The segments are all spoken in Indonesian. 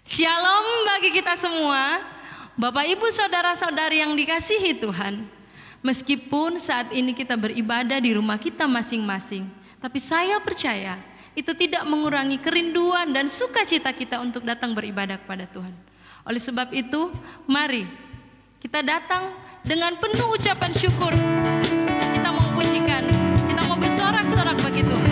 Shalom bagi kita semua, Bapak Ibu saudara-saudari yang dikasihi Tuhan. Meskipun saat ini kita beribadah di rumah kita masing-masing, tapi saya percaya itu tidak mengurangi kerinduan dan sukacita kita untuk datang beribadah kepada Tuhan. Oleh sebab itu, mari kita datang dengan penuh ucapan syukur. Kita mau pujikan, kita mau bersorak-sorak bagi Tuhan.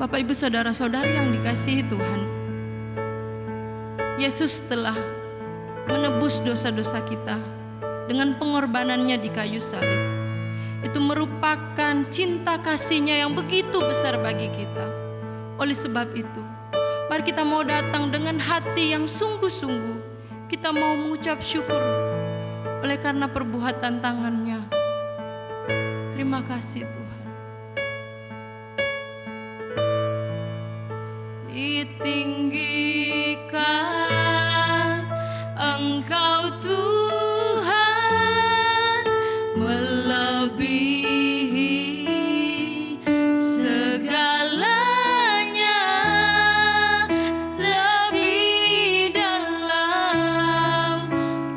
Bapak Ibu saudara-saudari yang dikasihi Tuhan, Yesus telah menebus dosa-dosa kita dengan pengorbanannya di kayu salib. Itu merupakan cinta kasih-Nya yang begitu besar bagi kita. Oleh sebab itu, mari kita mau datang dengan hati yang sungguh-sungguh. Kita mau mengucap syukur oleh karena perbuatan tangan-Nya. Terima kasih Tuhan. Ditinggikan Engkau Tuhan, melebihi segalanya, lebih dalam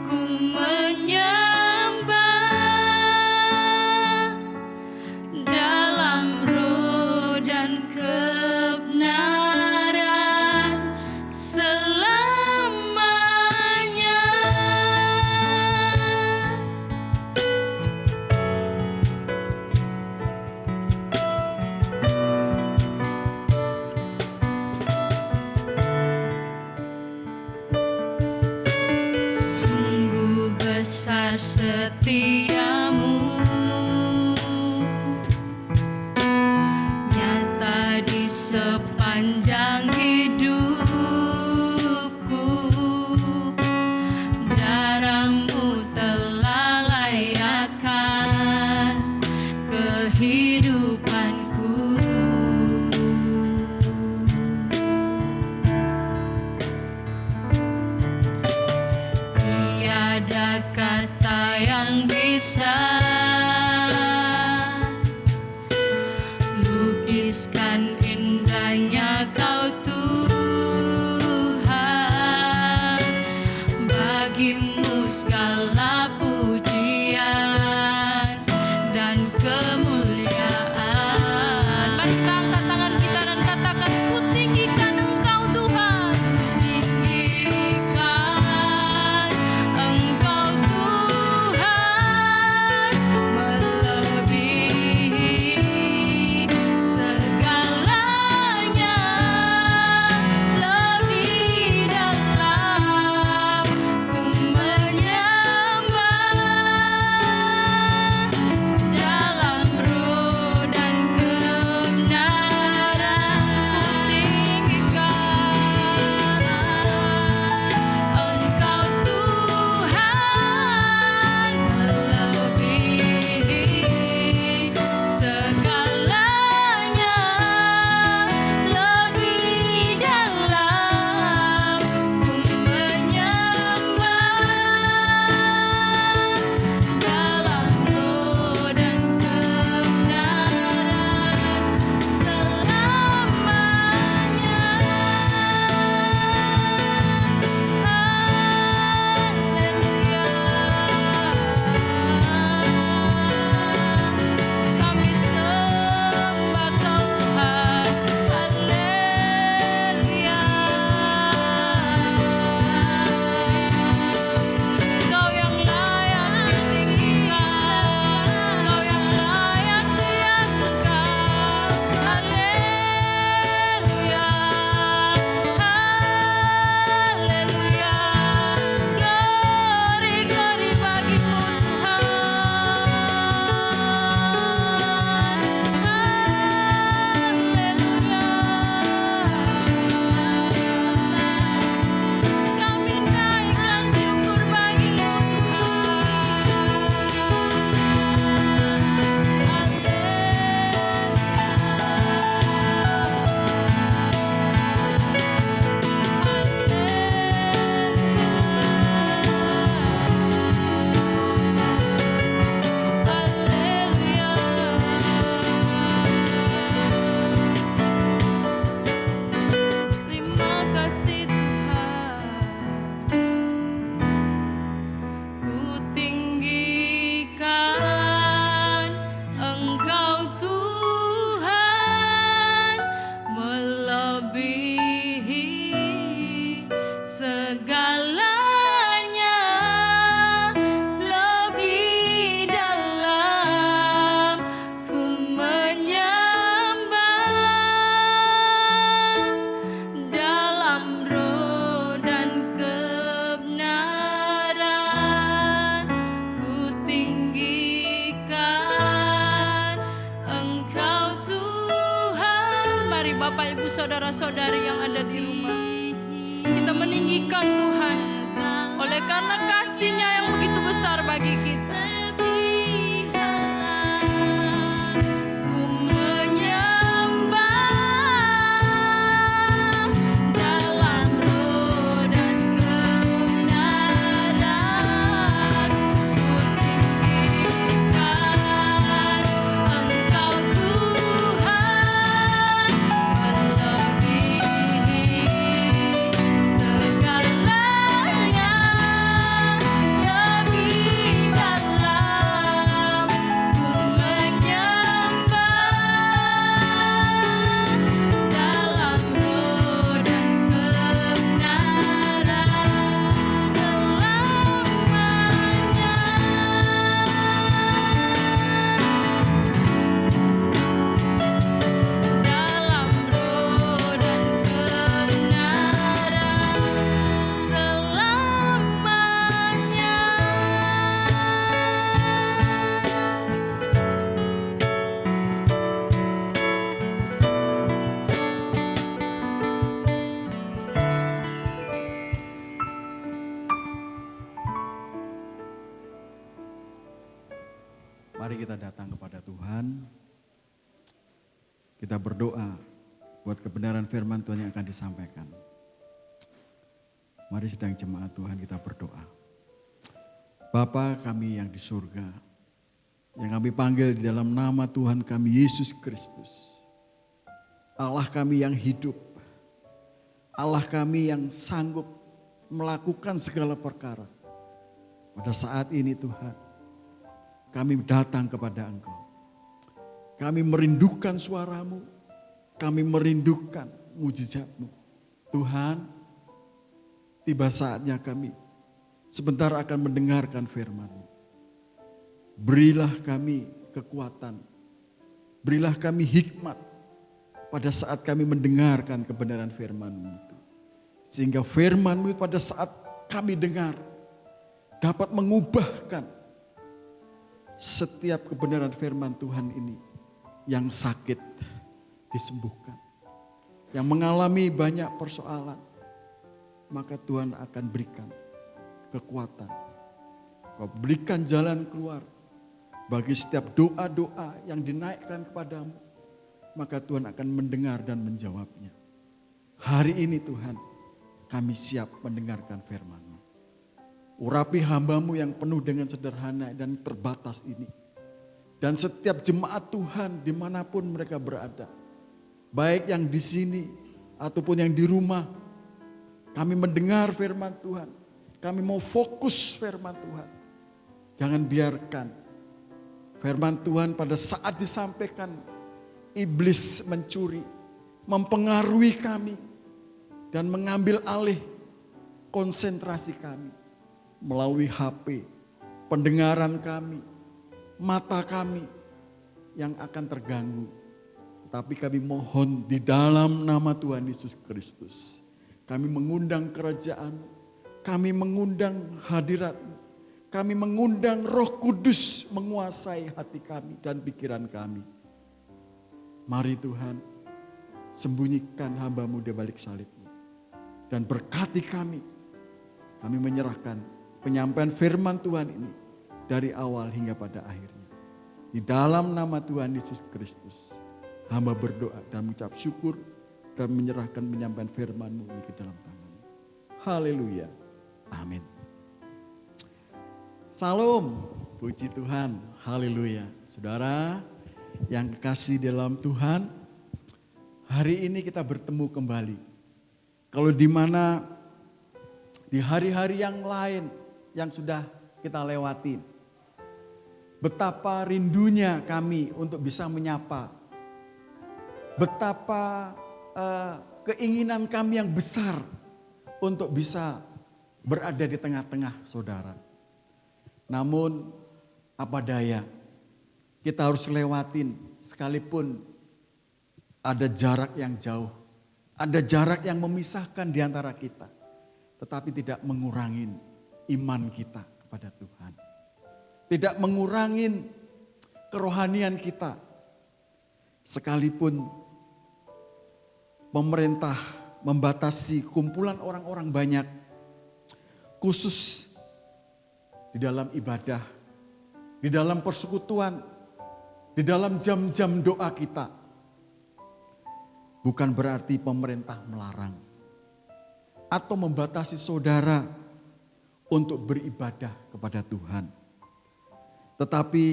ku menyembah dalam roh dan kebenaran. setiamu nyata di sepanjang hidupku. Darahmu telah layakkan kehidupanku. Tiada kata yang bisa lukiskan indahnya Kau Tuhan. Bagimu segala pujian dan kemuliaan. Mari kita angkat tangan kita dan katakan, ku tinggikan Engkau Tuhan. Tinggikan Engkau Tuhan, melebihi segalanya, lebih dalam ku menyembah, dalam roh dan kebenaran ku tinggikan Engkau Tuhan, melebihi segalanya, lebih dalam ku menyembah, dalam roh dan kebenaran selamanya. Kami sembah Tuhan, haleluya. Kau yang layak ditinggikan, Kau yang layak diagungkan, haleluya, haleluya. Glory, glory bagimu Tuhan, haleluya. Kami naikkan syukur bagimu Terima kasih Tuhan. Ku tinggikan Engkau Tuhan, melebihi segalanya, lebih dalam ku menyembah, dalam roh dan kebenaran ku tinggikan Engkau Tuhan. Mari Bapak Ibu Saudara-saudari yang ada di rumah, kita meninggikan Tuhan oleh karena kasih-Nya yang begitu besar bagi kita. Ku menyembah, dalam roh dan kebenaran ku tinggikan Engkau Tuhan, melebihi segalanya, lebih dalam Mari kita datang kepada Tuhan. Kita berdoa buat kebenaran firman Tuhan yang akan disampaikan. Mari sedang jemaat Tuhan kita berdoa. Bapa kami yang di surga, yang kami panggil di dalam nama Tuhan kami Yesus Kristus. Allah kami yang hidup, Allah kami yang sanggup melakukan segala perkara. Pada saat ini Tuhan, kami datang kepada Engkau. Kami merindukan suara-Mu, kami merindukan mujizat-Mu. Tuhan, tiba saatnya kami sebentar akan mendengarkan firman-Mu. Berilah kami kekuatan, berilah kami hikmat pada saat kami mendengarkan kebenaran firman-Mu itu. Sehingga firman-Mu pada saat kami dengar dapat mengubahkan setiap kebenaran firman Tuhan ini. Yang sakit disembuhkan, yang mengalami banyak persoalan, maka Tuhan akan berikan kekuatan. Kau berikan jalan keluar bagi setiap doa-doa yang dinaikkan kepadamu, maka Tuhan akan mendengar dan menjawabnya. Hari ini Tuhan, kami siap mendengarkan firman-Mu. Urapi hamba-Mu yang penuh dengan sederhana dan terbatas ini. Dan setiap jemaat Tuhan dimanapun mereka berada. Baik yang di sini ataupun yang di rumah. Kami mendengar firman Tuhan. Kami mau fokus firman Tuhan. Jangan biarkan firman Tuhan pada saat disampaikan iblis mencuri, mempengaruhi kami dan mengambil alih konsentrasi kami. Melalui HP, pendengaran kami, mata kami yang akan terganggu. Tapi kami mohon di dalam nama Tuhan Yesus Kristus. Kami mengundang kerajaan, kami mengundang hadirat-Mu, kami mengundang Roh Kudus menguasai hati kami dan pikiran kami. Mari Tuhan, sembunyikan hamba-Mu di balik salib-Mu. Dan berkati kami. Kami menyerahkan penyampaian firman Tuhan ini dari awal hingga pada akhirnya. Di dalam nama Tuhan Yesus Kristus, hamba berdoa dan mengucap syukur dan menyerahkan penyampaian firman-Mu ini ke dalam tangan. Haleluya. Amin. Salam, puji Tuhan. Haleluya. Saudara yang kekasih dalam Tuhan, hari ini kita bertemu kembali. Kalau di mana di hari-hari yang lain yang sudah kita lewati, betapa rindunya kami untuk bisa menyapa, betapa keinginan kami yang besar untuk bisa berada di tengah-tengah saudara. Namun apa daya, kita harus lewatin sekalipun ada jarak yang jauh, ada jarak yang memisahkan di antara kita, tetapi tidak mengurangi iman kita kepada Tuhan. Tidak mengurangi kerohanian kita. Sekalipun pemerintah membatasi kumpulan orang-orang banyak, khusus di dalam ibadah, di dalam persekutuan, di dalam jam-jam doa kita. Bukan berarti pemerintah melarang atau membatasi saudara untuk beribadah kepada Tuhan. Tetapi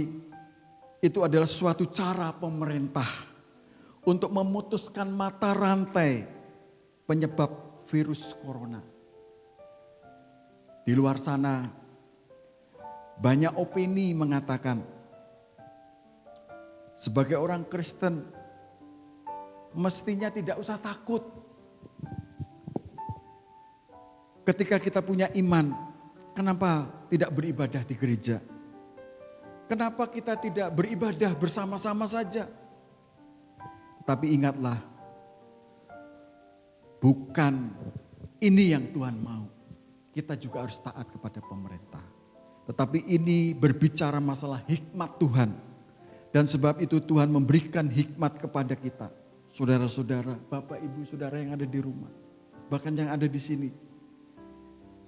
itu adalah suatu cara pemerintah untuk memutuskan mata rantai penyebab virus corona. Di luar sana banyak opini mengatakan sebagai orang Kristen mestinya tidak usah takut. Ketika kita punya iman, kenapa tidak beribadah di gereja? Kenapa kita tidak beribadah bersama-sama saja? Tapi ingatlah, bukan ini yang Tuhan mau. Kita juga harus taat kepada pemerintah. Tetapi ini berbicara masalah hikmat Tuhan. Dan sebab itu Tuhan memberikan hikmat kepada kita. Saudara-saudara, Bapak, Ibu, Saudara yang ada di rumah. Bahkan yang ada di sini.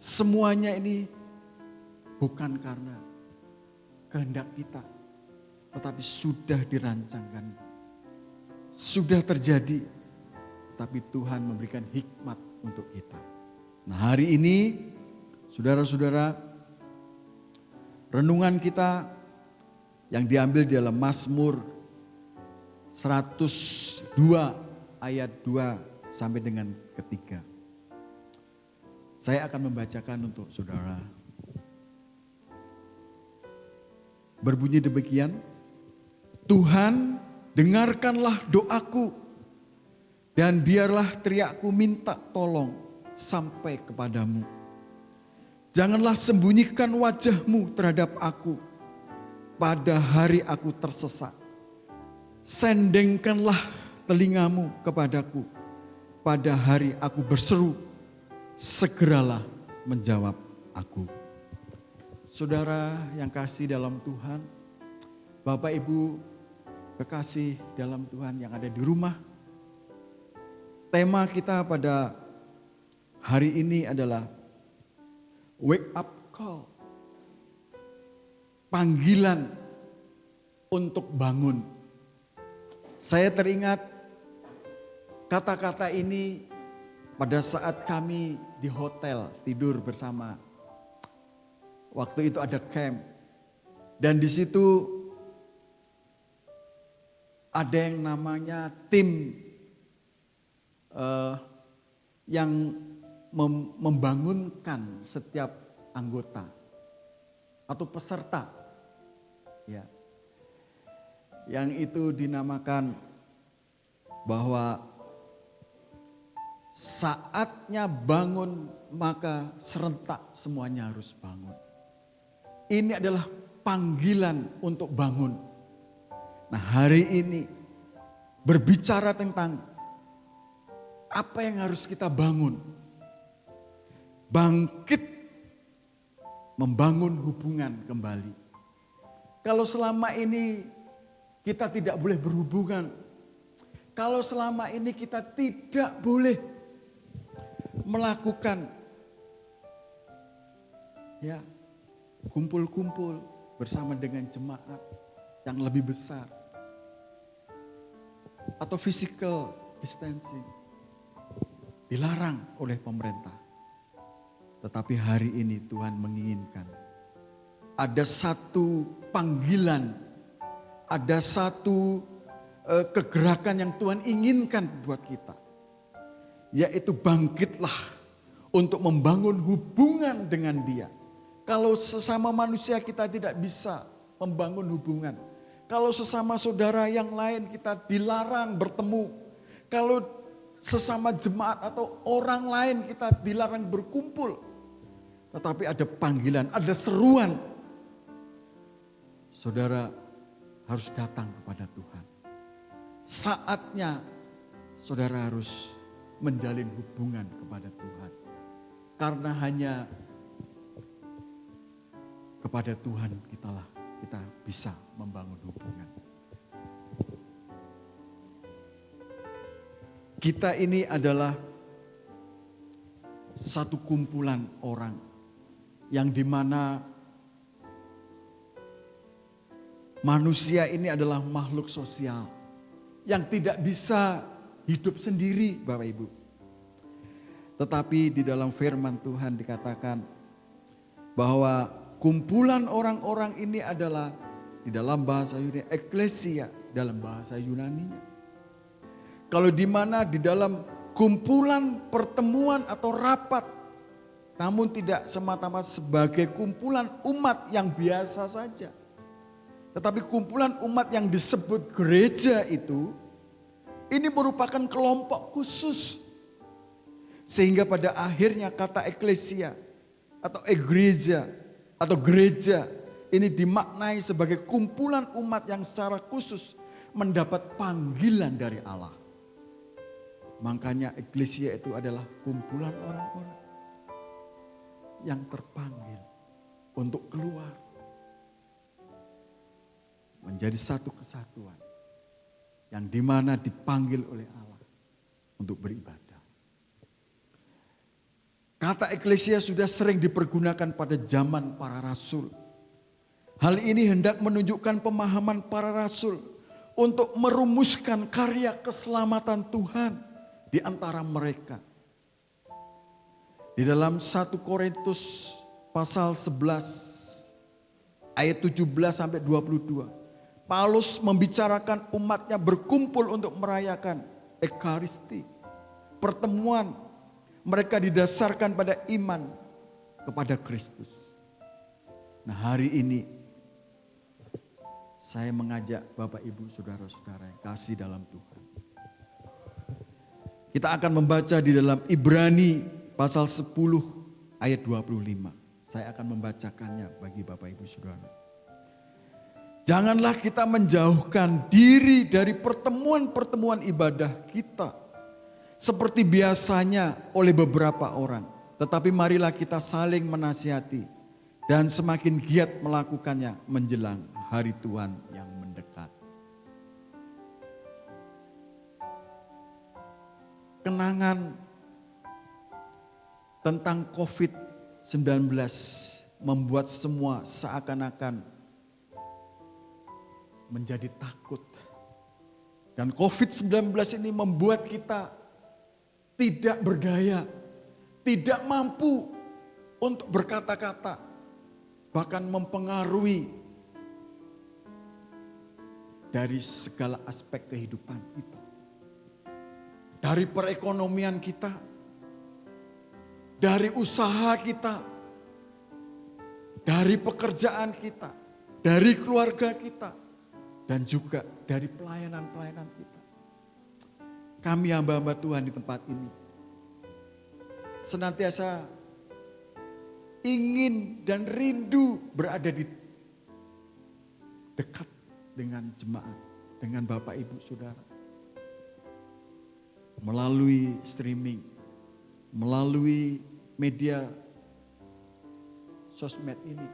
Semuanya ini bukan karena kehendak kita. tetapi sudah dirancangkan, sudah terjadi, tapi Tuhan memberikan hikmat untuk kita. Nah, hari ini saudara-saudara, renungan kita yang diambil di dalam Mazmur 102 ayat 2 sampai dengan ketiga. Saya akan membacakan untuk saudara. Berbunyi demikian, Tuhan, dengarkanlah doaku dan biarlah teriakku minta tolong sampai kepadamu. Janganlah sembunyikan wajah-Mu terhadap aku pada hari aku tersesat. Sendengkanlah telingamu kepadaku pada hari aku berseru, segeralah menjawab aku. Saudara yang kasih dalam Tuhan, Bapak Ibu kekasih dalam Tuhan yang ada di rumah, tema kita pada hari ini adalah wake up call. Panggilan untuk bangun. Saya teringat kata-kata ini pada saat kami di hotel tidur bersama. Waktu itu ada camp. Dan di situ ada yang namanya tim yang membangunkan setiap anggota atau peserta, ya, yang itu dinamakan bahwa saatnya bangun maka serentak semuanya harus bangun. Ini adalah panggilan untuk bangun. Nah, hari ini berbicara tentang apa yang harus kita bangun. Bangkit, membangun hubungan kembali. Kalau selama ini kita tidak boleh berhubungan, kalau selama ini kita tidak boleh melakukan ya kumpul-kumpul bersama dengan jemaat yang lebih besar atau physical distancing, dilarang oleh pemerintah. Tetapi hari ini Tuhan menginginkan ada satu panggilan, ada satu kegerakan yang Tuhan inginkan buat kita, yaitu bangkitlah untuk membangun hubungan dengan Dia. Kalau sesama manusia kita tidak bisa membangun hubungan, kalau sesama saudara yang lain kita dilarang bertemu, kalau sesama jemaat atau orang lain kita dilarang berkumpul, tetapi ada panggilan, ada seruan, saudara harus datang kepada Tuhan. Saatnya saudara harus menjalin hubungan kepada Tuhan. Karena hanya kepada Tuhan kita bisa membangun hubungan. Kita ini adalah satu kumpulan orang yang dimana manusia ini adalah makhluk sosial yang tidak bisa hidup sendiri, Bapak Ibu. Tetapi di dalam firman Tuhan dikatakan bahwa kumpulan orang-orang ini adalah di dalam bahasa Yunani eklesia, dalam bahasa Yunaninya. Kalau di mana di dalam kumpulan pertemuan atau rapat, namun tidak semata-mata sebagai kumpulan umat yang biasa saja. Tetapi kumpulan umat yang disebut gereja itu, ini merupakan kelompok khusus. Sehingga pada akhirnya kata eklesia atau gereja ini dimaknai sebagai kumpulan umat yang secara khusus mendapat panggilan dari Allah. Makanya eklesia itu adalah kumpulan orang-orang yang terpanggil untuk keluar menjadi satu kesatuan yang dimana dipanggil oleh Allah untuk beribadah. Kata eklesia sudah sering dipergunakan pada zaman para rasul. Hal ini hendak menunjukkan pemahaman para rasul untuk merumuskan karya keselamatan Tuhan di antara mereka. Di dalam 1 Korintus pasal 11 ayat 17 sampai 22. Paulus membicarakan umatnya berkumpul untuk merayakan Ekaristi. Pertemuan mereka didasarkan pada iman kepada Kristus. Nah, hari ini saya mengajak Bapak Ibu Saudara-saudara yang kasih dalam Tuhan. Kita akan membaca di dalam Ibrani pasal 10 ayat 25. Saya akan membacakannya bagi Bapak Ibu Saudara. Janganlah kita menjauhkan diri dari pertemuan-pertemuan ibadah kita seperti biasanya oleh beberapa orang. Tetapi marilah kita saling menasihati dan semakin giat melakukannya menjelang hari Tuhan yang mendekat. Kenangan tentang COVID-19 membuat semua seakan-akan menjadi takut. Dan COVID-19 ini membuat kita tidak berdaya, tidak mampu untuk berkata-kata, bahkan mempengaruhi dari segala aspek kehidupan kita. Dari perekonomian kita, dari usaha kita, dari pekerjaan kita, dari keluarga kita, dan juga dari pelayanan-pelayanan kita. Kami hamba-hamba Tuhan di tempat ini senantiasa ingin dan rindu berada di dekat dengan jemaat, dengan Bapak Ibu Saudara. Melalui streaming, melalui media sosmed ini,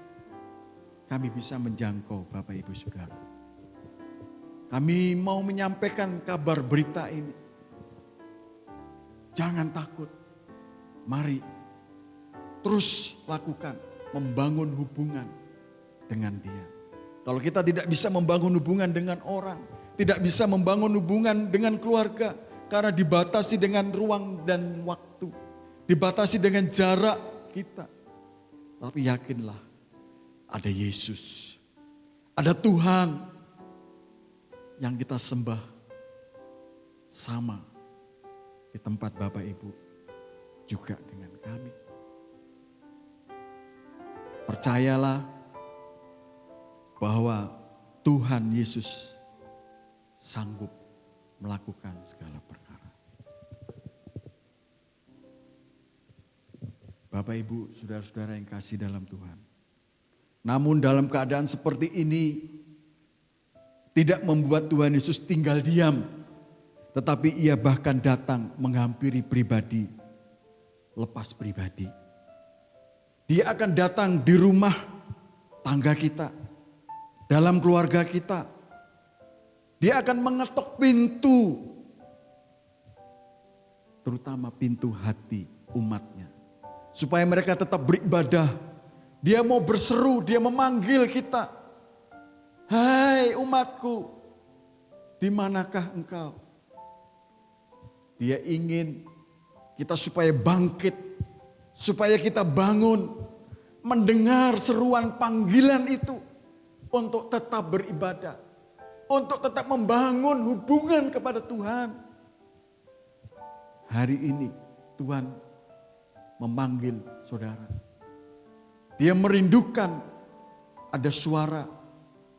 kami bisa menjangkau Bapak Ibu Saudara. Kami mau menyampaikan kabar berita ini. Jangan takut. Mari terus lakukan, membangun hubungan dengan Dia. Kalau kita tidak bisa membangun hubungan dengan orang, tidak bisa membangun hubungan dengan keluarga, karena dibatasi dengan ruang dan waktu, dibatasi dengan jarak kita. Tapi yakinlah, ada Yesus, ada Tuhan yang kita sembah sama di tempat Bapak Ibu juga dengan kami. Percayalah bahwa Tuhan Yesus sanggup melakukan segala perkara. Bapak Ibu, saudara-saudara yang kasih dalam Tuhan. Namun dalam keadaan seperti ini tidak membuat Tuhan Yesus tinggal diam, tetapi Ia bahkan datang menghampiri pribadi, lepas pribadi. Dia akan datang di rumah tangga kita, dalam keluarga kita. Dia akan mengetok pintu, terutama pintu hati umatnya, supaya mereka tetap beribadah. Dia mau berseru, dia memanggil kita. Hai umatku, di manakah engkau? Dia ingin kita supaya bangkit, supaya kita bangun, mendengar seruan panggilan itu untuk tetap beribadah, untuk tetap membangun hubungan kepada Tuhan. Hari ini Tuhan memanggil saudara. Dia merindukan ada suara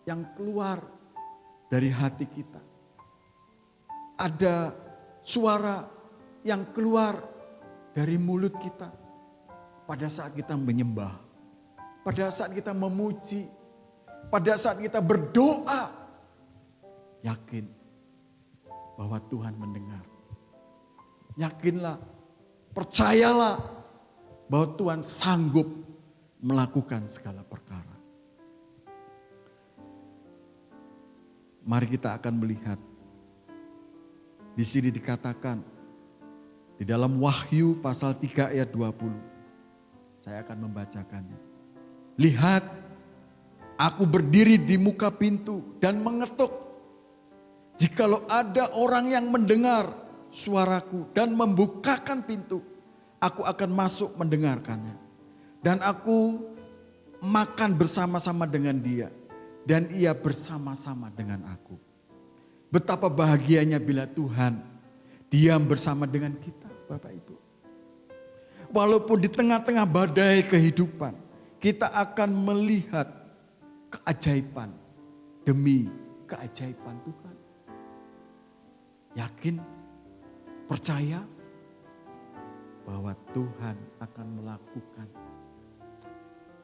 yang keluar dari hati kita. Ada suara yang keluar dari mulut kita pada saat kita menyembah, pada saat kita memuji, pada saat kita berdoa. Yakin bahwa Tuhan mendengar. Yakinlah, percayalah bahwa Tuhan sanggup melakukan segala perkara. Mari kita akan melihat. Di sini dikatakan di dalam Wahyu pasal 3 ayat 20. Saya akan membacakannya. Lihat, Aku berdiri di muka pintu dan mengetuk. Jikalau ada orang yang mendengar suaraku dan membukakan pintu, aku akan masuk mendengarkannya. Dan aku makan bersama-sama dengan dia, dan ia bersama-sama dengan aku. Betapa bahagianya bila Tuhan diam bersama dengan kita, Bapak Ibu. Walaupun di tengah-tengah badai kehidupan, kita akan melihat keajaiban demi keajaiban Tuhan. Yakin, percaya bahwa Tuhan akan melakukan.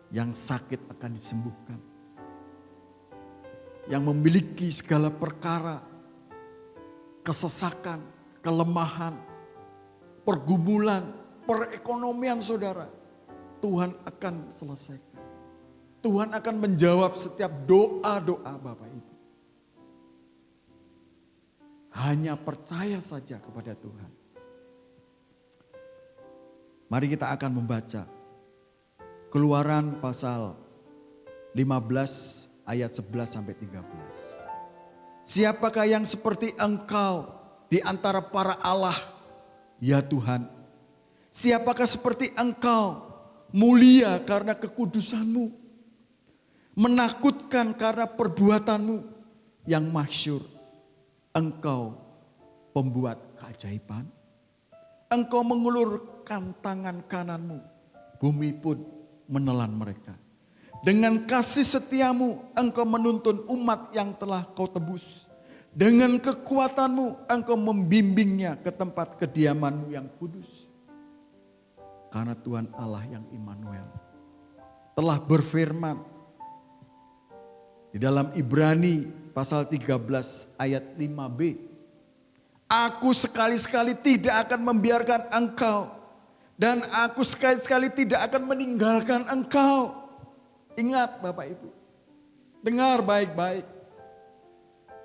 Yang sakit akan disembuhkan. Yang memiliki segala perkara, kesesakan, kelemahan, pergumulan, perekonomian saudara, Tuhan akan selesaikan. Tuhan akan menjawab setiap doa-doa Bapak Ibu. Hanya percaya saja kepada Tuhan. Mari kita akan membaca Keluaran pasal 15 ayat 11 sampai 13. Siapakah yang seperti engkau di antara para Allah, ya Tuhan? Siapakah seperti engkau mulia karena kekudusanmu, menakutkan karena perbuatanmu yang masyhur? Engkau pembuat keajaiban. Engkau mengulurkan tangan kananmu, bumi pun menelan mereka. Dengan kasih setiamu engkau menuntun umat yang telah kau tebus. Dengan kekuatanmu engkau membimbingnya ke tempat kediamanmu yang kudus. Karena Tuhan Allah yang Immanuel telah berfirman di dalam Ibrani pasal 13 ayat 5b. Aku sekali-sekali tidak akan membiarkan engkau, dan aku sekali-sekali tidak akan meninggalkan engkau. Ingat Bapak Ibu, dengar baik-baik.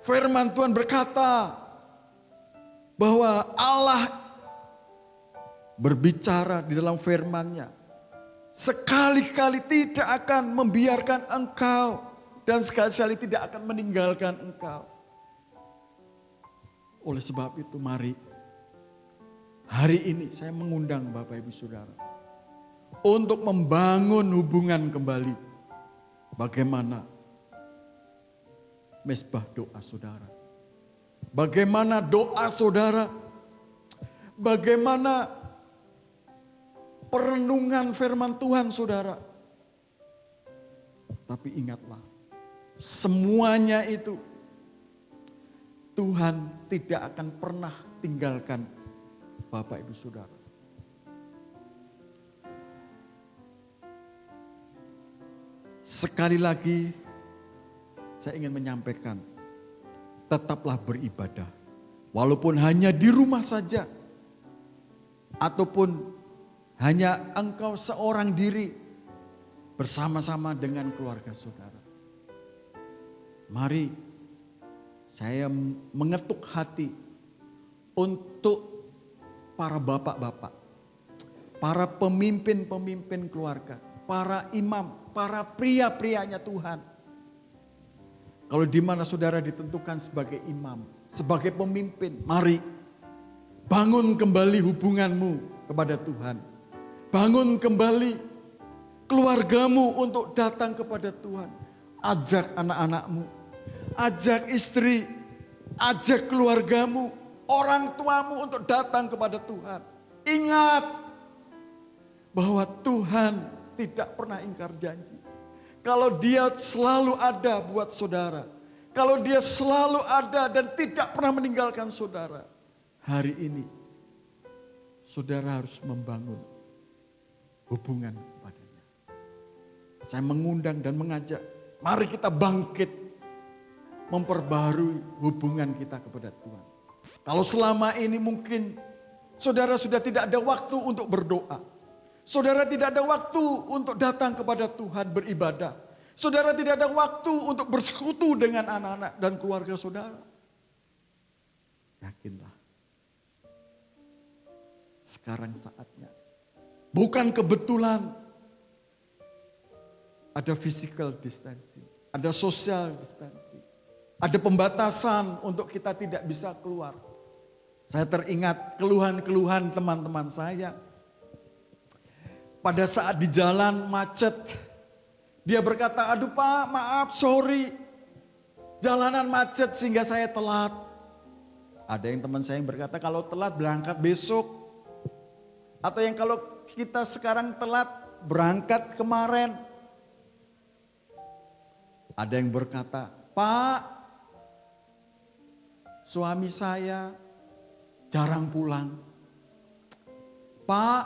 Firman Tuhan berkata bahwa Allah berbicara di dalam firman-Nya. Sekali-kali tidak akan membiarkan engkau, dan sekali-kali tidak akan meninggalkan engkau. Oleh sebab itu mari hari ini saya mengundang Bapak Ibu Saudara untuk membangun hubungan kembali. Bagaimana mesbah doa saudara? Bagaimana doa saudara? Bagaimana perenungan firman Tuhan saudara? Tapi ingatlah, semuanya itu Tuhan tidak akan pernah tinggalkan Bapak Ibu Saudara. Sekali lagi saya ingin menyampaikan, tetaplah beribadah. Walaupun hanya di rumah saja, ataupun hanya engkau seorang diri bersama-sama dengan keluarga saudara. Mari saya mengetuk hati untuk para bapak-bapak, para pemimpin-pemimpin keluarga, para imam, para pria-prianya Tuhan. Kalau di mana saudara ditentukan sebagai imam, sebagai pemimpin, mari bangun kembali hubunganmu kepada Tuhan. Bangun kembali keluargamu untuk datang kepada Tuhan. Ajak anak-anakmu, ajak istri, ajak keluargamu, orang tuamu untuk datang kepada Tuhan. Ingat bahwa Tuhan tidak pernah ingkar janji. Kalau Dia selalu ada buat saudara, kalau Dia selalu ada dan tidak pernah meninggalkan saudara, hari ini saudara harus membangun hubungan kepadanya. Saya mengundang dan mengajak, mari kita bangkit memperbarui hubungan kita kepada Tuhan. Kalau selama ini mungkin saudara sudah tidak ada waktu untuk berdoa. Saudara tidak ada waktu untuk datang kepada Tuhan beribadah. Saudara tidak ada waktu untuk bersekutu dengan anak-anak dan keluarga saudara. Yakinlah, sekarang saatnya. Bukan kebetulan ada physical distancing, ada social distancing, ada pembatasan untuk kita tidak bisa keluar. Saya teringat keluhan-keluhan teman-teman saya. Pada saat di jalan macet, dia berkata, aduh Pak, maaf, sorry. Jalanan macet sehingga saya telat. Ada yang teman saya yang berkata, kalau telat berangkat besok. Atau yang kalau kita sekarang telat berangkat kemarin. Ada yang berkata, Pak, suami saya jarang pulang. Pak,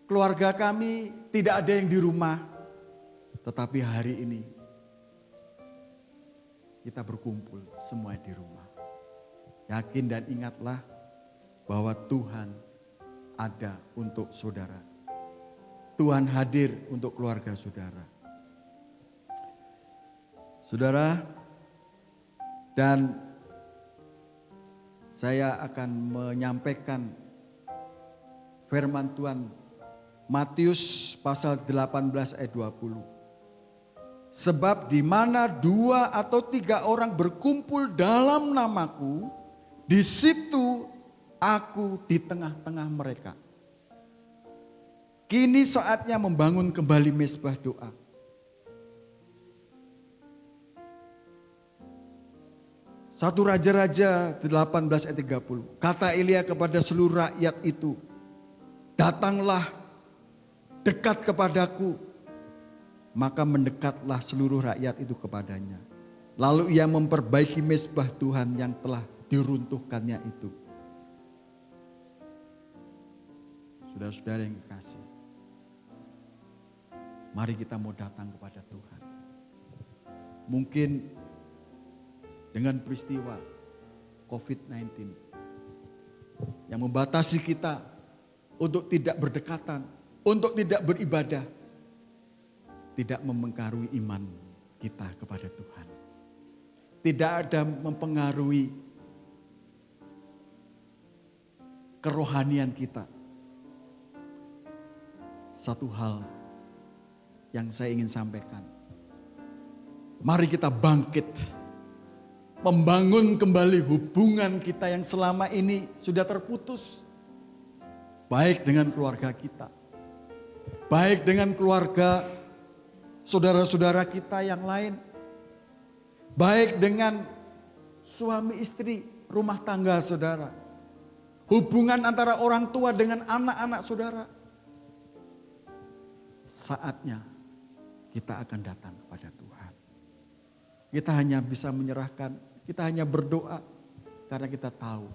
keluarga kami tidak ada yang di rumah. Tetapi hari ini kita berkumpul semua di rumah. Yakin dan ingatlah bahwa Tuhan ada untuk saudara. Tuhan hadir untuk keluarga saudara. Saudara, dan saya akan menyampaikan firman Tuhan Matius pasal 18 ayat 20. Sebab di mana 2 atau 3 orang berkumpul dalam namaku, di situ aku di tengah-tengah mereka. Kini saatnya membangun kembali mezbah doa. 1 Raja-Raja 18 ayat 30. Kata Elia kepada seluruh rakyat itu, datanglah dekat kepadaku. Maka mendekatlah seluruh rakyat itu kepadanya. Lalu ia memperbaiki mezbah Tuhan yang telah diruntuhkannya itu. Saudara-saudara yang kekasih, mari kita mau datang kepada Tuhan. Mungkin dengan peristiwa COVID-19 yang membatasi kita untuk tidak berdekatan, untuk tidak beribadah, tidak mempengaruhi iman kita kepada Tuhan. Tidak ada mempengaruhi kerohanian kita. Satu hal yang saya ingin sampaikan. Mari kita bangkit. Membangun kembali hubungan kita yang selama ini sudah terputus. Baik dengan keluarga kita. Baik dengan keluarga saudara-saudara kita yang lain. Baik dengan suami istri, rumah tangga saudara. Hubungan antara orang tua dengan anak-anak saudara. Saatnya kita akan datang kepada Tuhan. Kita hanya bisa menyerahkan, kita hanya berdoa karena kita tahu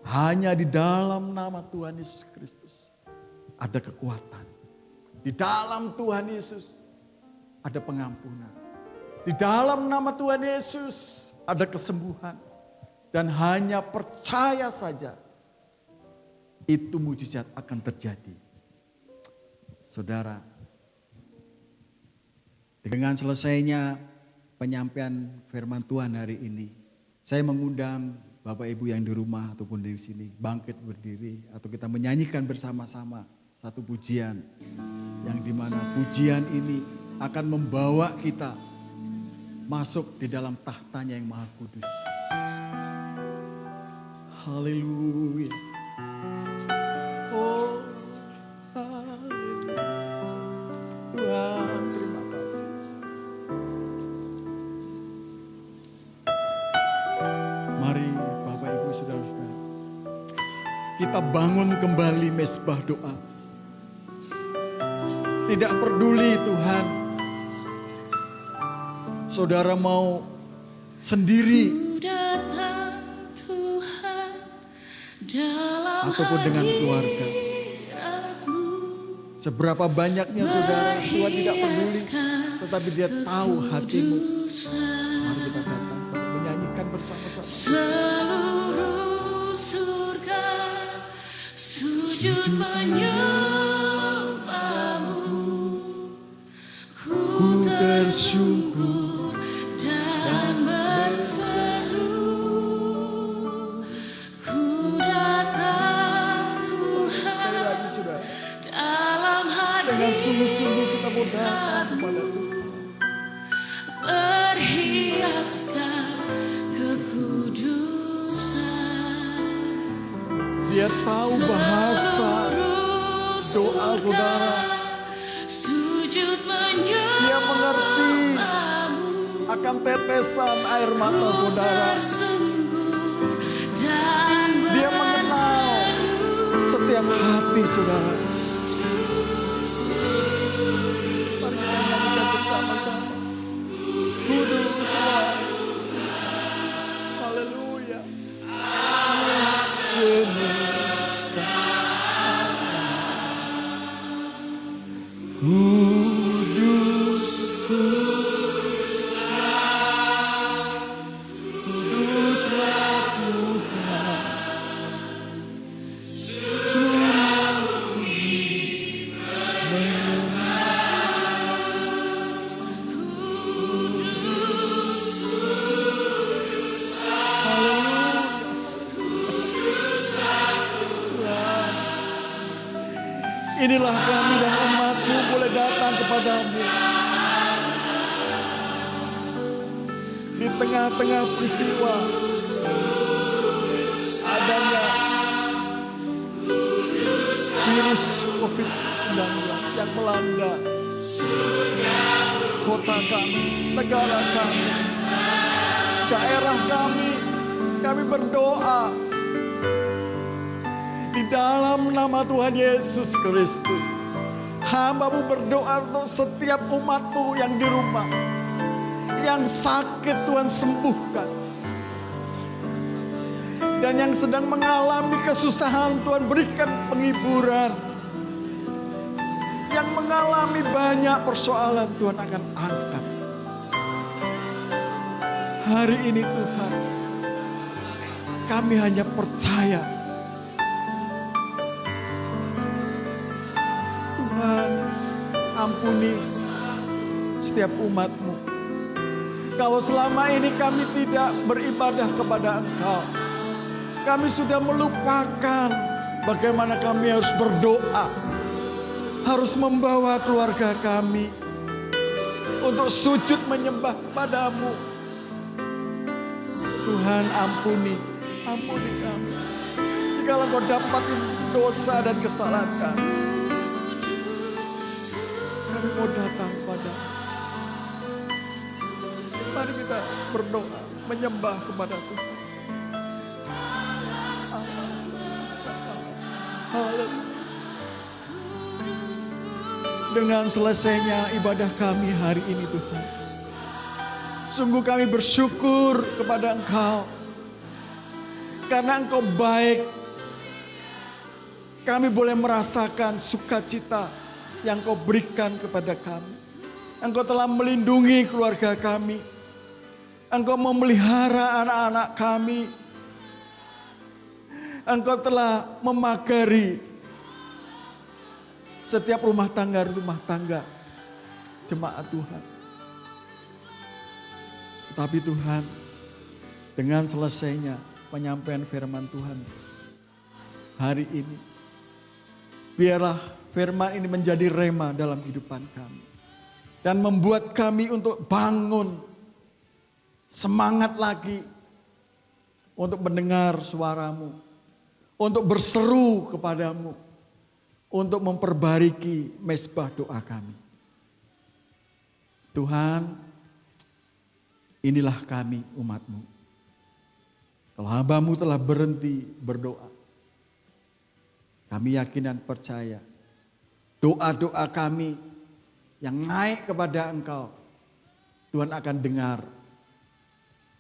hanya di dalam nama Tuhan Yesus Kristus ada kekuatan. Di dalam Tuhan Yesus ada pengampunan. Di dalam nama Tuhan Yesus ada kesembuhan. Dan hanya percaya saja itu mujizat akan terjadi. Saudara, dengan selesainya penyampaian firman Tuhan hari ini, saya mengundang Bapak Ibu yang di rumah ataupun di sini bangkit berdiri atau kita menyanyikan bersama-sama satu pujian yang dimana pujian ini akan membawa kita masuk di dalam tahtanya yang maha kudus. Haleluya. Oh, haleluya. Tuhan, terima kasih. Mari Bapak Ibu Saudara-saudara, kita bangun kembali mezbah doa. Tidak peduli Tuhan, saudara mau sendiri ataupun dengan keluarga. Seberapa banyaknya saudara, Tuhan tidak peduli, tetapi Dia tahu hatimu. Mari kita datang menyanyikan bersama-sama. Seluruh surga sujud menyembahmu, ku tersyukur dan berseru, ku datang Tuhan dalam hati. Dengan sungguh-sungguh kita mau datang kepada Tuhan. berhiaskan kekudusan. Dia tahu bahasa doa saudara. Sujud Dia mengerti akan tetesan air mata saudara. Dia mengenal setiap hati saudara. Mari kita nyanyikan bersama-sama. Kuduslah. Haleluya. Semesta kudus, kuduslah Tuhan. Inilah kami dan umat-Mu boleh datang kepadamu. Di tengah-tengah peristiwa adanya virus COVID-19 yang melanda kota kami, negara kami, daerah kami berdoa di dalam nama Tuhan Yesus Kristus. Hamba-Mu berdoa untuk setiap umat-Mu yang di rumah, yang sakit Tuhan sembuhkan. Dan yang sedang mengalami kesusahan Tuhan berikan penghiburan. Yang mengalami banyak persoalan Tuhan akan angkat. Hari ini Tuhan, kami hanya percaya Tuhan, ampuni setiap umat-Mu. Kalau selama ini kami tidak beribadah kepada Engkau, kami sudah melupakan bagaimana kami harus berdoa, harus membawa keluarga kami untuk sujud menyembah padamu. Tuhan, ampuni kami. Jikalau Engkau dapati dosa dan kesalahan kami mau datang padamu. Mari kita berdoa, menyembah kepada Tuhan. Haleluya. Dengan selesainya ibadah kami hari ini Tuhan, sungguh kami bersyukur kepada Engkau. Karena Engkau baik, kami boleh merasakan sukacita yang Kau berikan kepada kami. Engkau telah melindungi keluarga kami. Engkau memelihara anak-anak kami. Engkau telah memagari setiap rumah tangga jemaat Tuhan. Tetapi Tuhan, dengan selesainya penyampaian firman Tuhan hari ini, biarlah firman ini menjadi rema dalam kehidupan kami. Dan membuat kami untuk bangun, semangat lagi untuk mendengar suara-Mu, untuk berseru kepadamu, untuk memperbariki mezbah doa kami. Tuhan, inilah kami umat-Mu. Kalau hamba-Mu telah berhenti berdoa, kami yakin dan percaya doa-doa kami yang naik kepada Engkau, Tuhan akan dengar,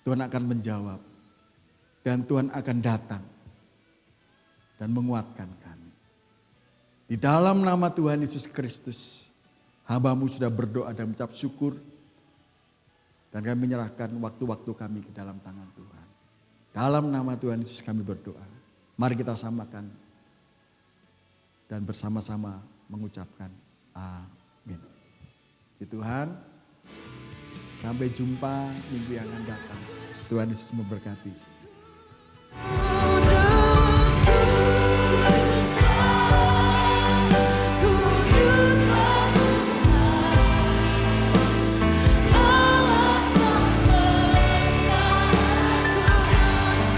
Tuhan akan menjawab, dan Tuhan akan datang dan menguatkan kami. Di dalam nama Tuhan Yesus Kristus, hamba-Mu sudah berdoa dan mengucap syukur, dan kami menyerahkan waktu-waktu kami ke dalam tangan Tuhan. Dalam nama Tuhan Yesus kami berdoa. Mari kita samakan dan bersama-sama mengucapkan amin. Di Tuhan, sampai jumpa minggu yang akan datang. Tuhan Yesus memberkati.